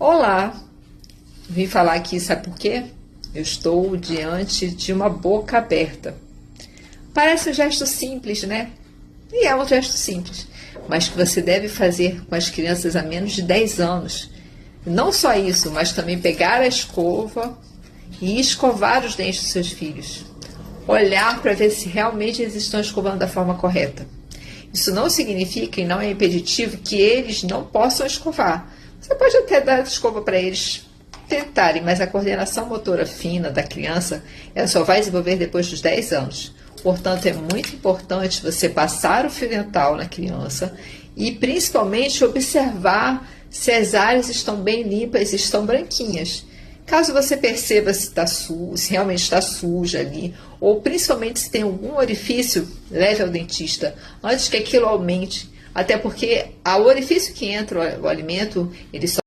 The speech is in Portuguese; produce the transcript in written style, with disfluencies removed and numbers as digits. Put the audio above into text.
Olá, vim falar aqui, sabe por quê? Eu estou diante de uma boca aberta. Parece um gesto simples, né? E é um gesto simples, mas que você deve fazer com as crianças a menos de 10 anos. Não só isso, mas também pegar a escova e escovar os dentes dos seus filhos. Olhar para ver se realmente eles estão escovando da forma correta. Isso não significa e não é impeditivo que eles não possam escovar. Você pode até dar escova para eles tentarem, mas a coordenação motora fina da criança ela só vai desenvolver depois dos 10 anos. Portanto, é muito importante você passar o fio dental na criança e principalmente observar se as áreas estão bem limpas e estão branquinhas. Caso você perceba se realmente está suja ali, ou principalmente se tem algum orifício, leve ao dentista antes que aquilo aumente. Até porque o orifício que entra o alimento, ele só